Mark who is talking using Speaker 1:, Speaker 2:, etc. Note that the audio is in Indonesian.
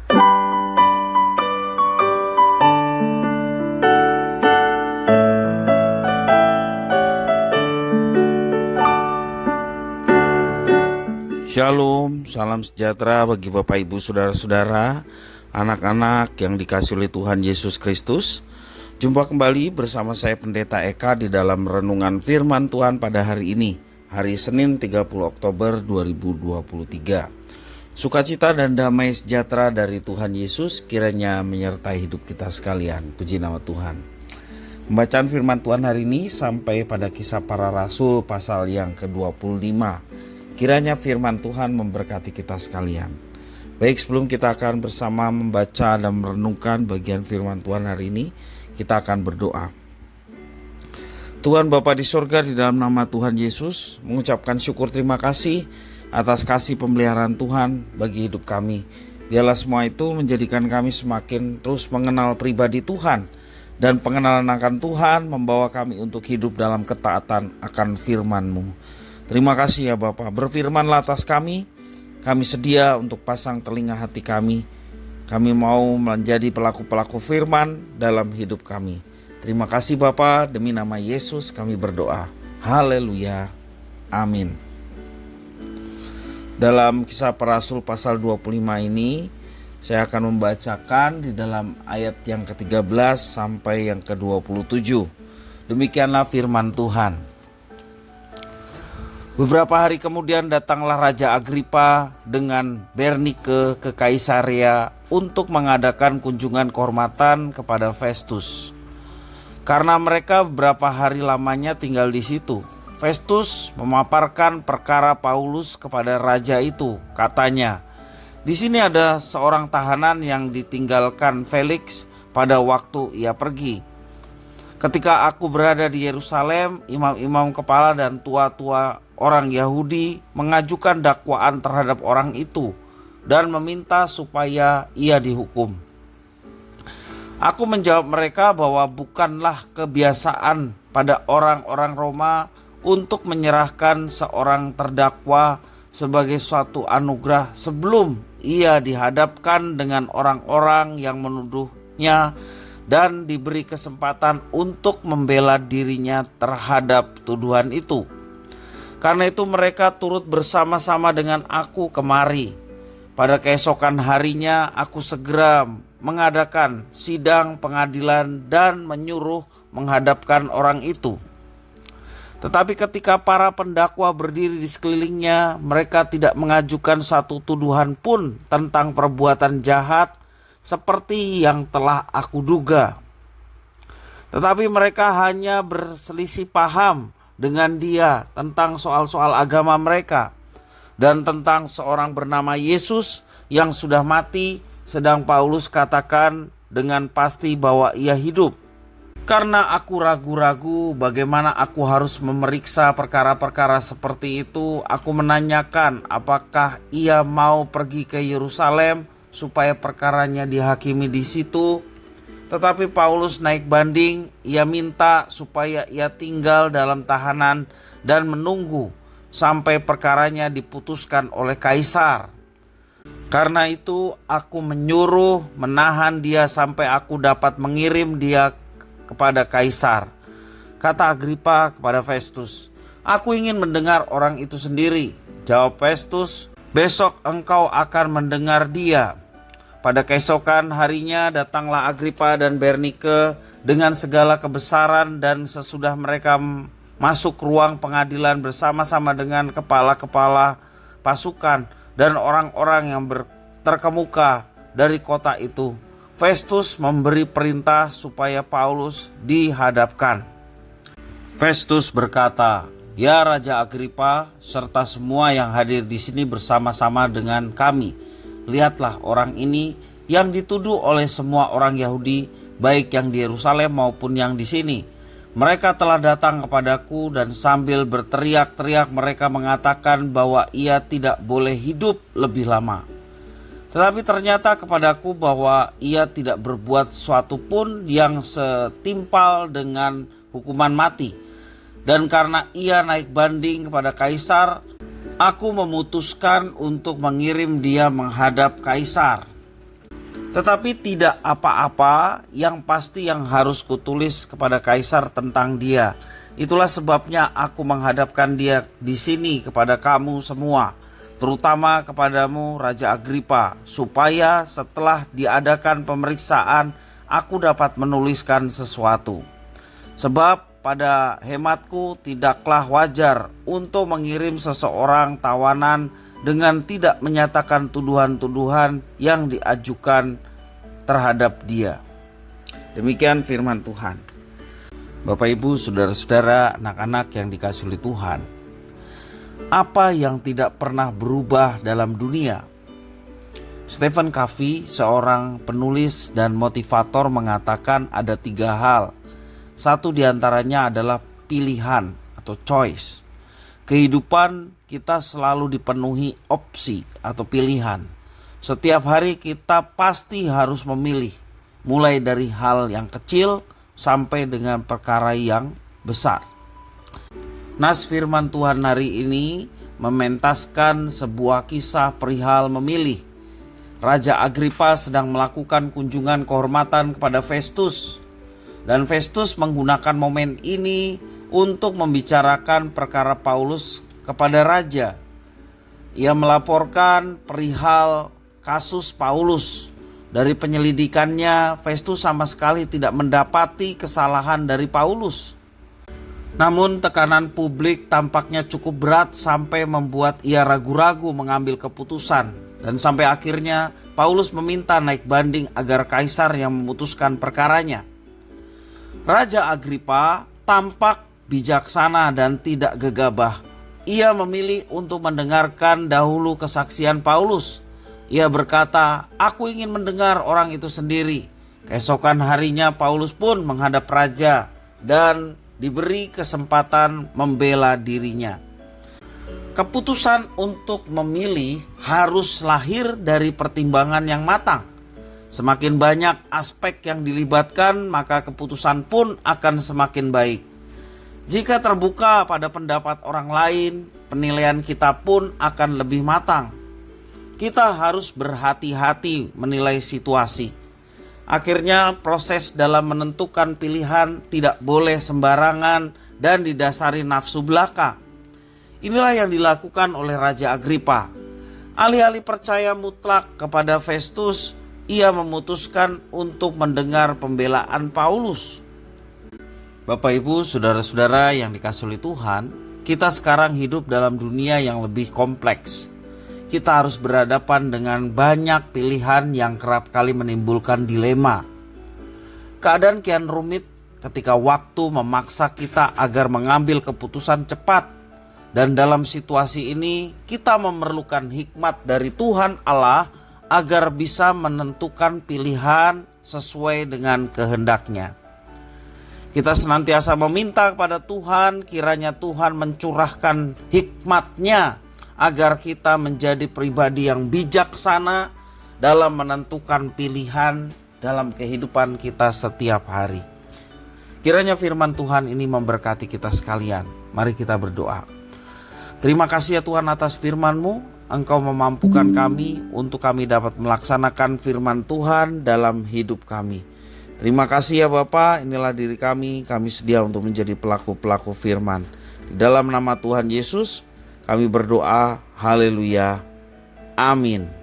Speaker 1: Shalom, salam sejahtera bagi Bapak Ibu Saudara-saudara, anak-anak yang dikasihi oleh Tuhan Yesus Kristus. Jumpa kembali bersama saya Pendeta Eka di dalam renungan firman Tuhan pada hari ini, hari Senin 30 Oktober 2023. Sukacita dan damai sejahtera dari Tuhan Yesus kiranya menyertai hidup kita sekalian. Puji nama Tuhan. Pembacaan firman Tuhan hari ini sampai pada Kisah Para Rasul pasal yang ke-25. Kiranya firman Tuhan memberkati kita sekalian. Baik, sebelum kita akan bersama membaca dan merenungkan bagian firman Tuhan hari ini, kita akan berdoa. Tuhan Bapa di surga, di dalam nama Tuhan Yesus, mengucapkan syukur terima kasih atas kasih pemeliharaan Tuhan bagi hidup kami. Biarlah semua itu menjadikan kami semakin terus mengenal pribadi Tuhan, dan pengenalan akan Tuhan membawa kami untuk hidup dalam ketaatan akan firman-Mu. Terima kasih ya Bapa, berfirmanlah atas kami sedia untuk pasang telinga hati kami. Kami mau menjadi pelaku-pelaku firman dalam hidup kami. Terima kasih Bapa, demi nama Yesus kami berdoa. Haleluya, amin. Dalam Kisah Para Rasul pasal 25 ini, saya akan membacakan di dalam ayat yang ke-13 sampai yang ke-27. Demikianlah firman Tuhan. Beberapa hari kemudian datanglah Raja Agripa dengan Bernike ke Kaisarea untuk mengadakan kunjungan kehormatan kepada Festus. Karena mereka beberapa hari lamanya tinggal di situ, Festus memaparkan perkara Paulus kepada raja itu. Katanya, di sini ada seorang tahanan yang ditinggalkan Felix pada waktu ia pergi. Ketika aku berada di Yerusalem, imam-imam kepala dan tua-tua orang Yahudi mengajukan dakwaan terhadap orang itu dan meminta supaya ia dihukum. Aku menjawab mereka bahwa bukanlah kebiasaan pada orang-orang Roma untuk menyerahkan seorang terdakwa sebagai suatu anugerah sebelum ia dihadapkan dengan orang-orang yang menuduhnya dan diberi kesempatan untuk membela dirinya terhadap tuduhan itu. Karena itu mereka turut bersama-sama dengan aku kemari. Pada keesokan harinya aku segera mengadakan sidang pengadilan dan menyuruh menghadapkan orang itu. Tetapi ketika para pendakwa berdiri di sekelilingnya, mereka tidak mengajukan satu tuduhan pun tentang perbuatan jahat seperti yang telah aku duga. Tetapi mereka hanya berselisih paham dengan dia tentang soal-soal agama mereka dan tentang seorang bernama Yesus yang sudah mati, sedang Paulus katakan dengan pasti bahwa ia hidup. Karena aku ragu-ragu bagaimana aku harus memeriksa perkara-perkara seperti itu, aku menanyakan apakah ia mau pergi ke Yerusalem supaya perkaranya dihakimi di situ. Tetapi Paulus naik banding, ia minta supaya ia tinggal dalam tahanan dan menunggu sampai perkaranya diputuskan oleh Kaisar. Karena itu aku menyuruh menahan dia sampai aku dapat mengirim dia kepada Kaisar. Kata Agripa kepada Festus, aku ingin mendengar orang itu sendiri. Jawab Festus, besok engkau akan mendengar dia. Pada keesokan harinya datanglah Agripa dan Bernike dengan segala kebesaran, dan sesudah mereka masuk ruang pengadilan bersama-sama dengan kepala-kepala pasukan dan orang-orang yang terkemuka dari kota itu, Festus memberi perintah supaya Paulus dihadapkan. Festus berkata, "Ya Raja Agripa serta semua yang hadir di sini bersama-sama dengan kami, lihatlah orang ini yang dituduh oleh semua orang Yahudi, baik yang di Yerusalem maupun yang di sini. Mereka telah datang kepadaku dan sambil berteriak-teriak mereka mengatakan bahwa ia tidak boleh hidup lebih lama. Tetapi ternyata kepadaku bahwa ia tidak berbuat sesuatu pun yang setimpal dengan hukuman mati. Dan karena ia naik banding kepada Kaisar, aku memutuskan untuk mengirim dia menghadap Kaisar." Tetapi tidak apa-apa, yang pasti yang harus kutulis kepada kaisar tentang dia. Itulah sebabnya aku menghadapkan dia di sini kepada kamu semua, terutama kepadamu Raja Agripa, supaya setelah diadakan pemeriksaan aku dapat menuliskan sesuatu. Sebab pada hematku tidaklah wajar untuk mengirim seseorang tawanan dengan tidak menyatakan tuduhan-tuduhan yang diajukan terhadap dia. Demikian firman Tuhan. Bapak, Ibu, saudara-saudara, anak-anak yang dikasihi oleh Tuhan, apa yang tidak pernah berubah dalam dunia? Stephen Covey, seorang penulis dan motivator, mengatakan ada 3 hal. Satu diantaranya adalah pilihan atau choice. Kehidupan kita selalu dipenuhi opsi atau pilihan. Setiap hari kita pasti harus memilih, mulai dari hal yang kecil sampai dengan perkara yang besar. Nas firman Tuhan hari ini mementaskan sebuah kisah perihal memilih. Raja Agripa sedang melakukan kunjungan kehormatan kepada Festus, dan Festus menggunakan momen ini untuk membicarakan perkara Paulus kepada raja. Ia melaporkan perihal kasus Paulus. Dari penyelidikannya, Festus sama sekali tidak mendapati kesalahan dari Paulus. Namun tekanan publik tampaknya cukup berat sampai membuat ia ragu-ragu mengambil keputusan. Dan sampai akhirnya Paulus meminta naik banding agar kaisar yang memutuskan perkaranya. Raja Agripa tampak bijaksana dan tidak gegabah. Ia memilih untuk mendengarkan dahulu kesaksian Paulus. Ia berkata, "Aku ingin mendengar orang itu sendiri." Keesokan harinya Paulus pun menghadap raja dan diberi kesempatan membela dirinya. Keputusan untuk memilih harus lahir dari pertimbangan yang matang. Semakin banyak aspek yang dilibatkan, maka keputusan pun akan semakin baik. Jika terbuka pada pendapat orang lain, penilaian kita pun akan lebih matang. Kita harus berhati-hati menilai situasi. Akhirnya proses dalam menentukan pilihan tidak boleh sembarangan dan didasari nafsu belaka. Inilah yang dilakukan oleh Raja Agripa. Alih-alih percaya mutlak kepada Festus, ia memutuskan untuk mendengar pembelaan Paulus. Bapak, Ibu, saudara-saudara yang dikasihi Tuhan, kita sekarang hidup dalam dunia yang lebih kompleks. Kita harus berhadapan dengan banyak pilihan yang kerap kali menimbulkan dilema. Keadaan kian rumit ketika waktu memaksa kita agar mengambil keputusan cepat. Dan dalam situasi ini kita memerlukan hikmat dari Tuhan Allah agar bisa menentukan pilihan sesuai dengan kehendaknya. Kita senantiasa meminta kepada Tuhan, kiranya Tuhan mencurahkan hikmat-Nya agar kita menjadi pribadi yang bijaksana dalam menentukan pilihan dalam kehidupan kita setiap hari. Kiranya firman Tuhan ini memberkati kita sekalian. Mari kita berdoa. Terima kasih ya Tuhan atas firman-Mu. Engkau memampukan kami untuk kami dapat melaksanakan firman Tuhan dalam hidup kami. Terima kasih ya Bapa, inilah diri kami sedia untuk menjadi pelaku-pelaku firman. Di dalam nama Tuhan Yesus kami berdoa, haleluya, amin.